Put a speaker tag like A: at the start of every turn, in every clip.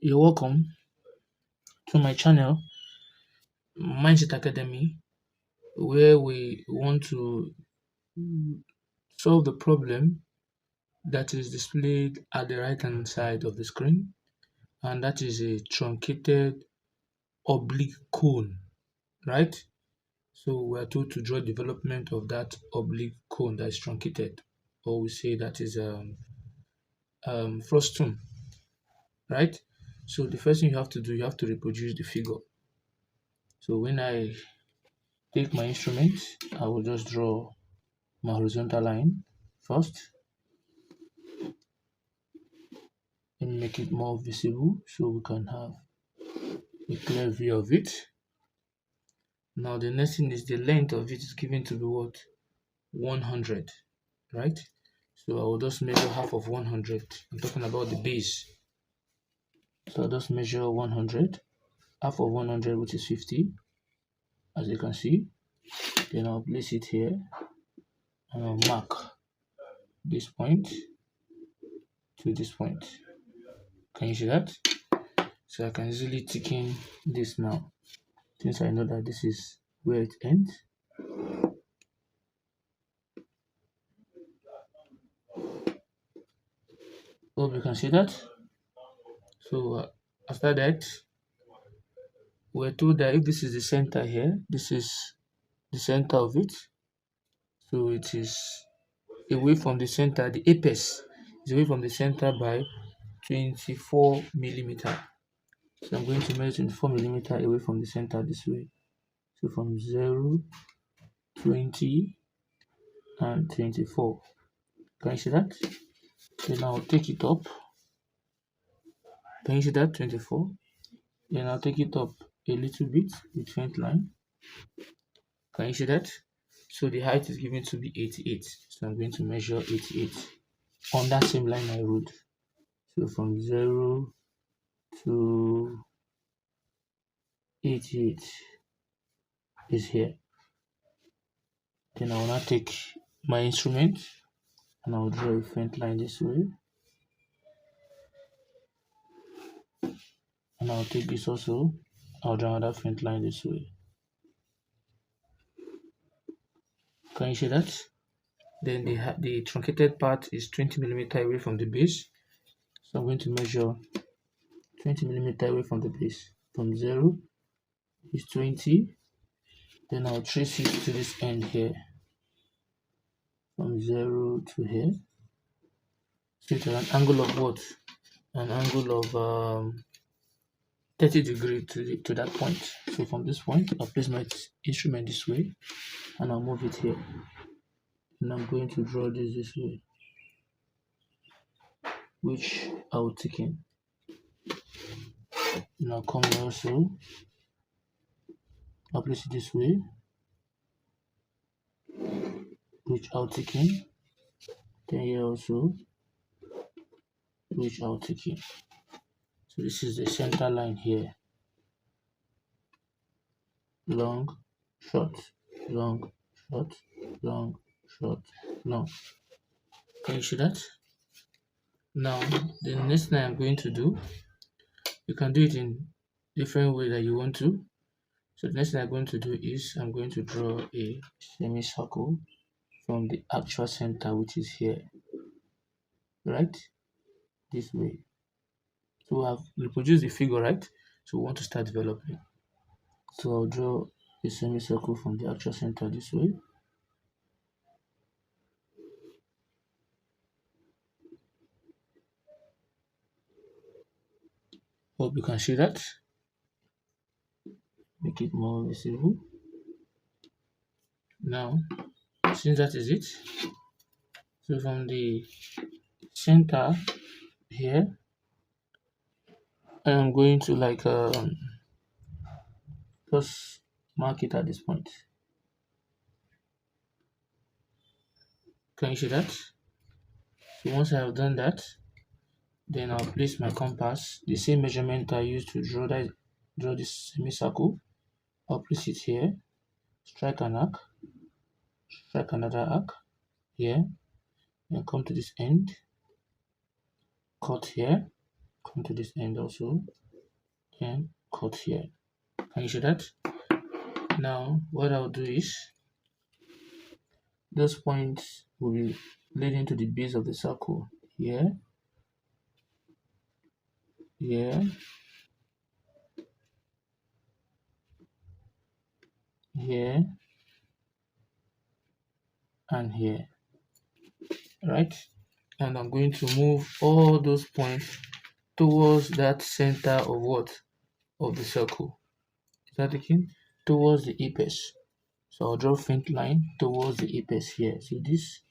A: You're welcome to my channel, Mindset Academy, where we want to solve the problem that is displayed at the right hand side of the screen, and that is a truncated oblique cone, right? So we are told to draw development of that oblique cone that is truncated, or we say that is frustum, right? So the first thing you have to do, you have to reproduce the figure. So when I take my instrument, I will just draw my horizontal line first and make it more visible so we can have a clear view of it. Now the next thing is the length of it is given to be what? 100, right? So I will just measure half of 100. I'm talking about the base. So I'll just measure 100, half of 100, which is 50, as you can see. Then I'll place it here and I'll mark this point to this point. Can you see that? So I can easily tick in this now, since I know that this is where it ends. Hope you can see that. So after that, we're told that if this is the center here, this is the center of it. So it is away from the center, the apex is away from the center by 24 millimeter. So I'm going to measure 24 millimeter away from the center this way. So from 0, 20, and 24. Can you see that? Then I'll take it up. Can you see that? 24. Then I'll take it up a little bit with faint line. Can you see that? So the height is given to be 88. So I'm going to measure 88 on that same line I wrote. So from 0 to 88 is here. Then I will now take my instrument and I'll draw a faint line this way. And I'll take this also. I'll draw another faint line this way. Can you see that? Then the truncated part is 20 millimeter away from the base. So I'm going to measure 20 millimeter away from the base. From 0 is 20. Then I'll trace it to this end here. From 0 to here. So it's an angle of what? An angle of 30 degrees to that point. So from this point, I'll place my instrument this way and I'll move it here. And I'm going to draw this way, which I will take in. And I'll come here also. I'll place it this way, which I'll take in. Then here also, which I'll take in. So this is the center line here. Long, short, long, short, long, short, long. Can you see that? Now, the next thing I'm going to do, you can do it in different way that you want to. So the next thing I'm going to do is I'm going to draw a semicircle from the actual center, which is here, right? This way. So we have reproduced the figure, right? So we want to start developing. So I'll draw a semicircle from the actual center this way. Hope you can see that. Make it more visible. Now, since that is it, so from the center here, I am going to just mark it at this point. Can you see that? So once I have done that, then I'll place my compass, the same measurement I used to draw this semicircle. I'll place it here, strike an arc, strike another arc here, and come to this end, cut here, come to this end also, and cut here. Can you see that? Now what I'll do is those points will be leading to the base of the circle here, here, here, and here, right? And I'm going to move all those points towards that center of what? Of the circle. Is that taking? Towards the apex. So I'll draw a faint line towards the apex here. So this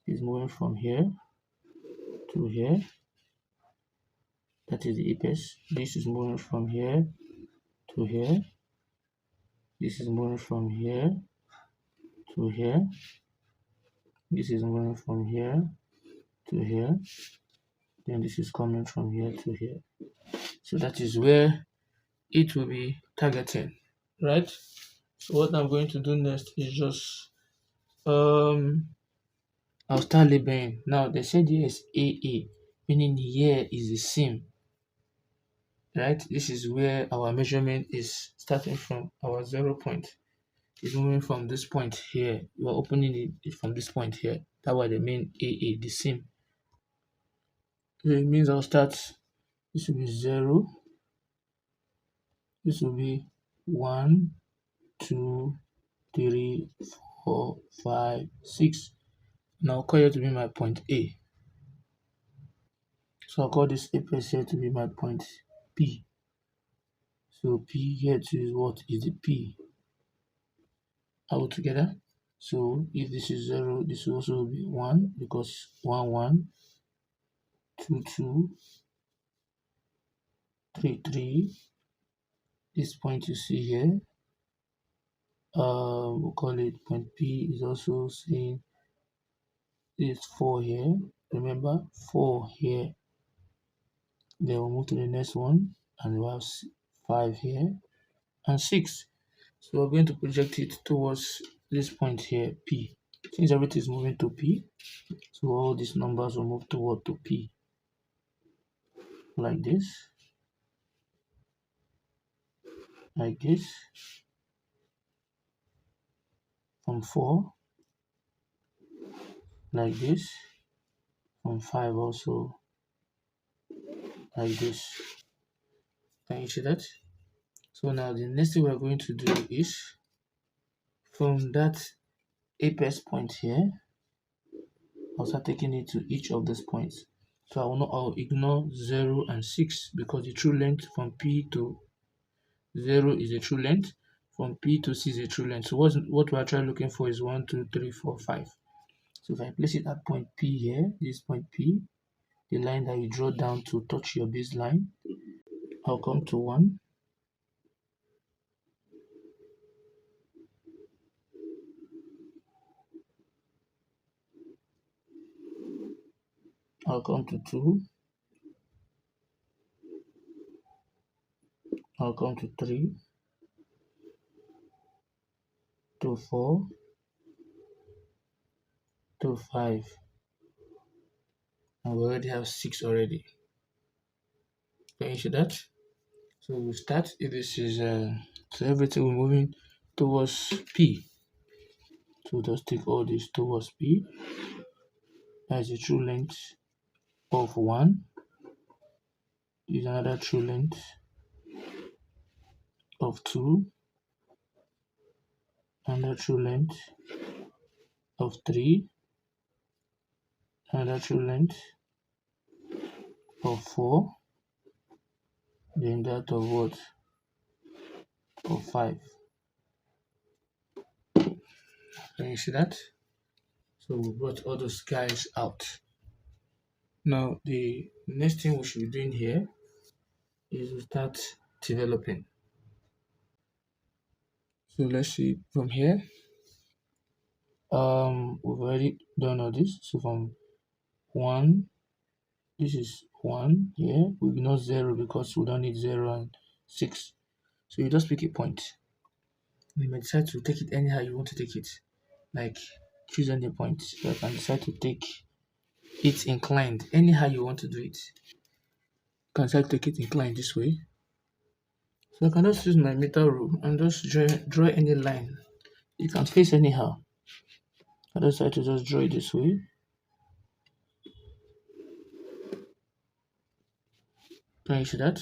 A: is moving from here to here. That is the apex. This is moving from here to here. This is moving from here to here. This is moving from here to here. Then this is coming from here to here. So that is where it will be targeting, right? So what I'm going to do next is just I'll start labeling. Now they said here is AA, meaning here is the seam, right? This is where our measurement is starting from. Our 0 point is moving from this point here. We are opening it from this point here. That's why they mean AA, the seam. So it means I'll start. This will be 0. This will be 1, 2, 3, 4, 5, 6. Now I'll call it to be my point A. So I'll call this apex here to be my point P. So P here too is what? Is the P. All together. So if this is 0, this will also be 1 because 1, 1, 2, 2, 3, 3. This point you see here, we'll call it point P, is also saying this 4 here. Remember, 4 here. Then we'll move to the next one and we'll have 5 here and 6. So we're going to project it towards this point here, P. Since everything is moving to P, so all these numbers will move toward to P. Like this. Like this. From 4. Like this. From 5 also. Like this. Can you see that? So now the next thing we're going to do is from that apex point here, I'll start taking it to each of these points. So I'll ignore 0 and 6 because the true length from P to 0 is a true length. From P to C is a true length. So what we're actually looking for is 1, 2, 3, 4, 5. So if I place it at point P here, this point P, the line that you draw down to touch your baseline, I'll come to 1. I'll come to 2. I'll come to 3, to 4, to 5. And we already have 6 already. Can you see that? So we'll start. If this is so everything we're moving towards P. So just take all this towards P. That's a true length of 1. Is another true length of 2. Another true length of 3. Another true length of 4. Then that of what? Of 5. Can you see that? So we brought all those guys out. Now the next thing we should be doing here is to start developing. So let's see from here. We've already done all this. So from 1, this is 1 here. We ignore 0 because we don't need 0 and 6. So you just pick a point. You may decide to take it anyhow you want to take it. Like choose any point. You can decide to take it inclined anyhow you want to do it. can I take it inclined this way? So I can just use my meter rule and just draw any line. You can face anyhow. I just try to just draw it this way. Can you see that?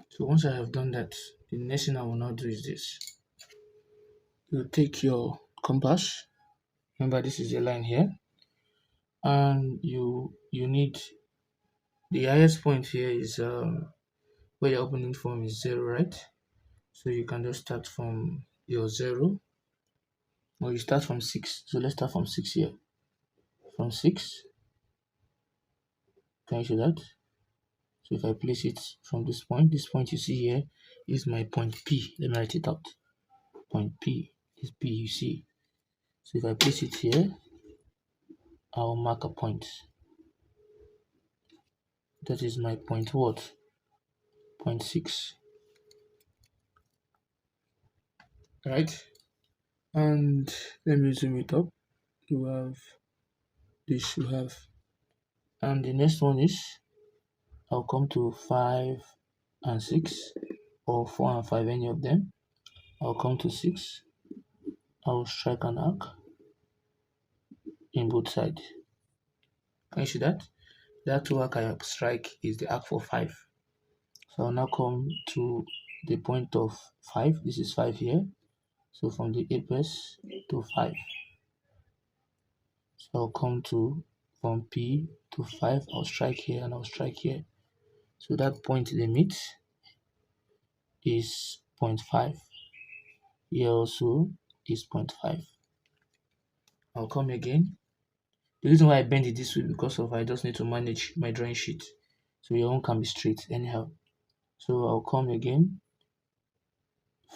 A: So once I have done that, the next thing I will now do is this. You take your compass. Remember, this is a line here, and you need the highest point here is where your opening from is 0, right? So you can just start from your 0, or you start from 6. So let's start from 6 here. From 6, can you see that? So if I place it from this point you see here is my point P. Let me write it out. Point P is P, you see. So if I place it here, I'll mark a point. That is my point what? Point 6. Right? And let me zoom it up. You have this, you have. And the next one is I'll come to 5 and 6, or 4 and 5, any of them. I'll come to 6. I'll strike an arc in both sides. Can you see that? That arc I strike is the arc for 5. So I'll now come to the point of 5. This is 5 here. So from the apex to 5. So I'll come to from P to 5. I'll strike here and I'll strike here. So that point limit is 0.5. Here also is 0.5. I'll come again. The reason why I bend it this way because of I just need to manage my drawing sheet. So your own can be straight anyhow. So I'll come again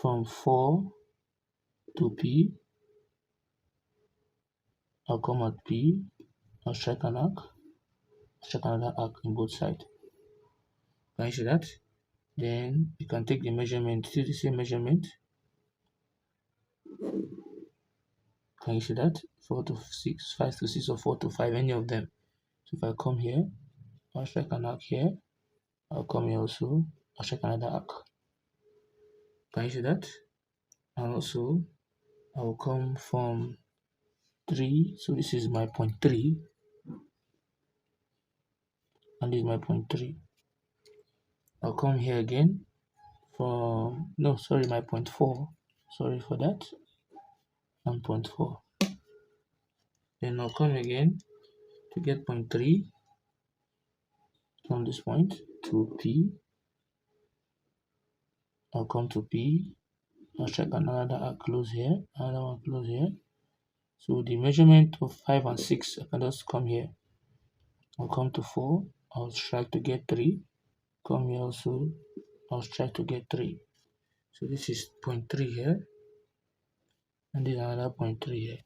A: from 4 to P. I'll come at P. I'll strike an arc. Strike another arc in both sides. Can you see that? Then you can take the measurement, still the same measurement. Can you see that? 4 to 6, 5 to 6, or 4 to 5, any of them. So if I come here, I'll strike an arc here. I'll come here also. I'll strike another arc. Can you see that? And also, I will come from 3. So this is my point 3. And this is my point 3. I'll come here again from, no, sorry, my point 4. Sorry for that. And point 4. Then I'll come again to get point 3 from this point to P. I'll come to P. I'll strike another arc close here, another one close here. So the measurement of 5 and 6, I can just come here. I'll come to 4. I'll strike to get 3. Come here also. I'll strike to get 3. So this is point 3 here. And this is another point 3 here.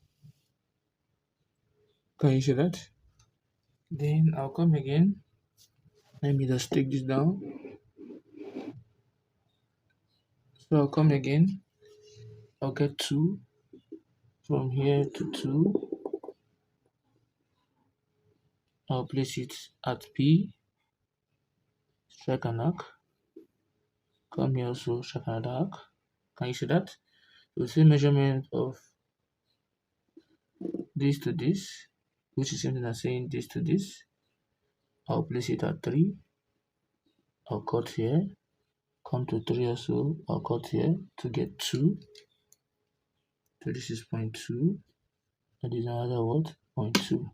A: Can you see that? Then I'll come again. Let me just take this down. So I'll come again. I'll get 2 from here to 2. I'll place it at P. Strike an arc. Come here also, strike another arc. Can you see that? So the same measurement of this to this, which is something as saying this to this. I'll place it at 3. I'll cut here. Come to 3 also. I'll cut here to get 2. So this is 0.2. And this is another what? 0.2.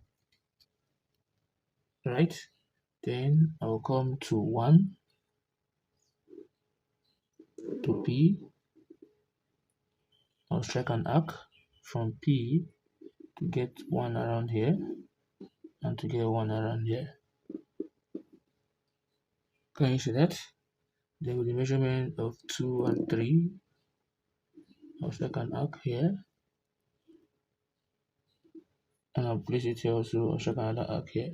A: Right? Then I'll come to 1 to P. I'll strike an arc from P to get 1 around here and to get 1 around here. Can you see that? Then with the measurement of 2 and 3, I'll strike an arc here and I'll place it here also. I'll strike another arc here.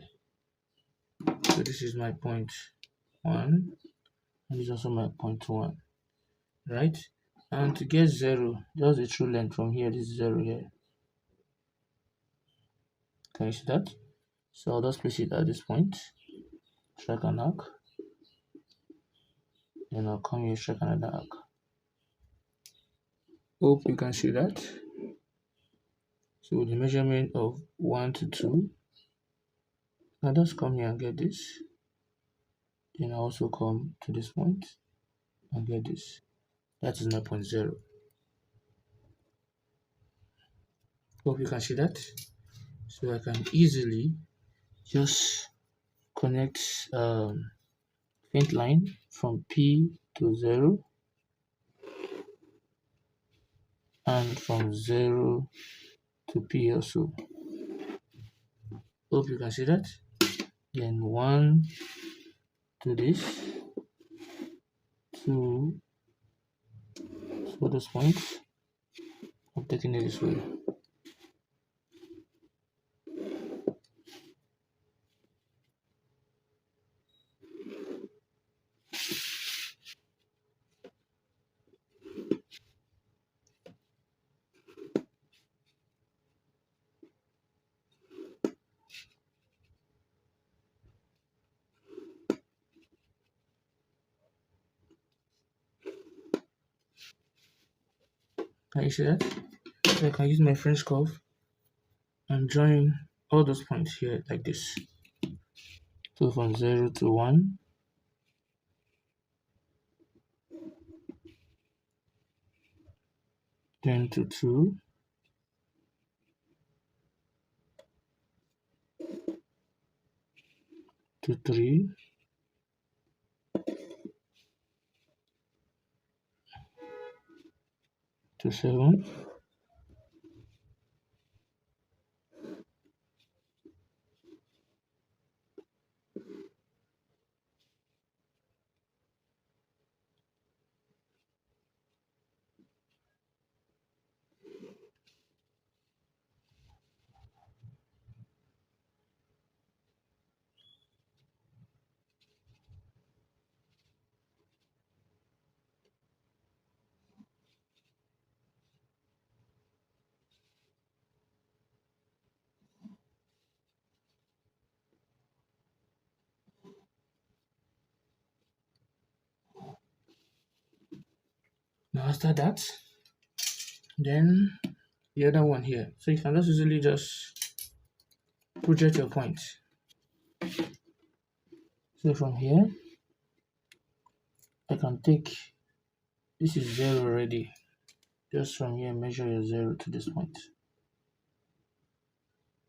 A: So this is my point 1 and this is also my point 1, right? And to get 0, just the true length from here, this is 0 here. Can you see that? So I'll just place it at this point, strike an arc, Then I'll come here, strike another arc. Hope you can see that. So the measurement of 1 to 2. Now just come here and get this. Then I also come to this point and get this. That is my point 0. Hope you can see that. So I can easily just connect faint line from P to 0 and from 0 to P also. Hope you can see that. Then 1 to this, 2 to this point. I'm taking it this way. Can you see that? So I can use my French curve and join all those points here like this. So from 0 to 1, then to 2, to 3, to 7, now after that, then the other one here. So you can just easily just project your point. So from here, I can take, this is 0 already. Just from here, measure your 0 to this point.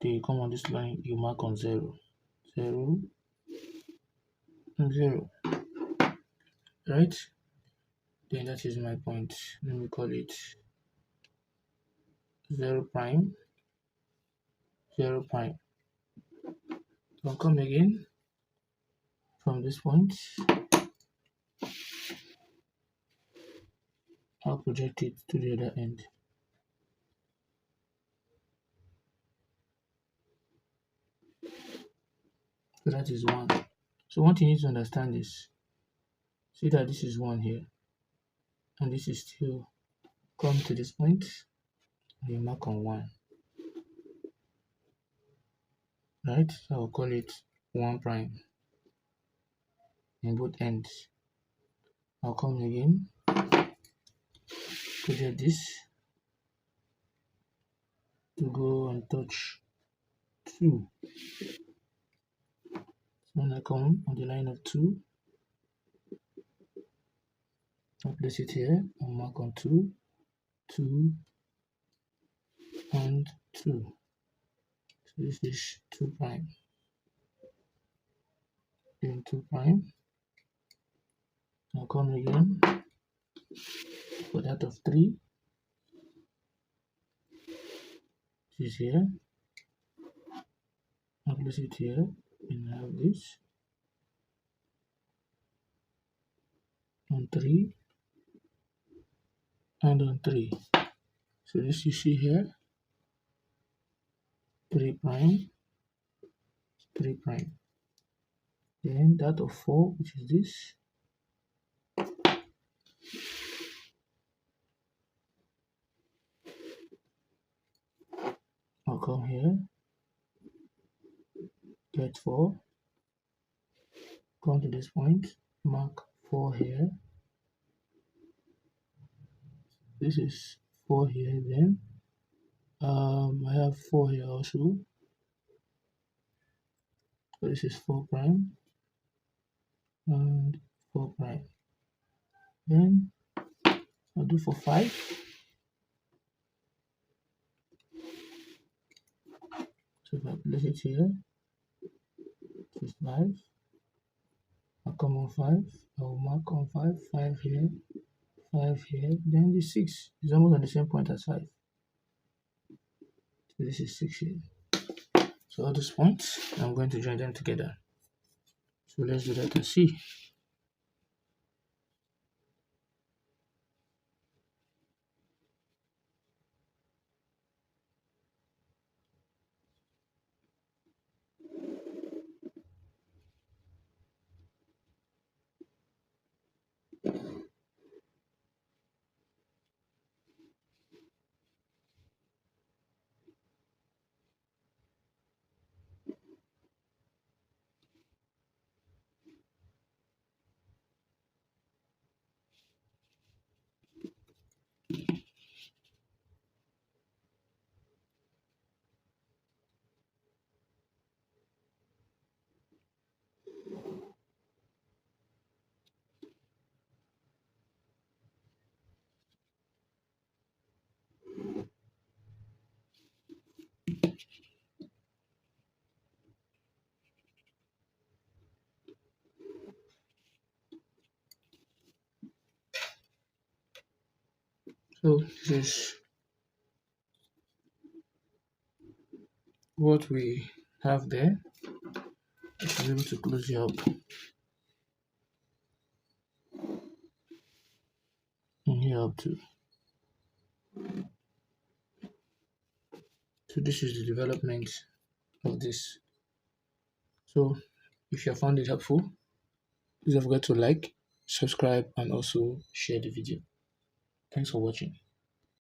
A: Then you come on this line, you mark on 0, 0, and 0. Right? Then that is my point. Let me call it 0 prime, 0 prime. So I'll come again from this point. I'll project it to the other end. So that is 1. So what you need to understand is, see that this is 1 here, and this is 2. Come to this point, and you mark on 1. Right? So I'll call it 1 prime in both ends. I'll come again, project this to go and touch 2. So when I come on the line of 2, I'll place it here and mark on 2, 2, and 2. So this is 2 prime. Then 2 prime. I'll come again for that of 3. This is here. I'll place it here and I have this on 3 and on 3. So this you see here, 3 prime, 3 prime. Then that of 4, which is this, I'll come here, get 4, come to this point, mark 4 here, This is 4 here. Then I have 4 here also. So this is 4 prime and 4 prime. Then I'll do for 5. So if I place it here, it is 5. I'll come on 5. I'll mark on 5. 5 here, 5 here. Then the 6 is almost on the same point as 5. So this is 6 here. So all these points, I'm going to join them together. So let's do that and see. So this is what we have there. I should be able to close it up and here up too. So this is the development of this. So if you found it helpful, please don't forget to like, subscribe, and also share the video. Thanks for watching.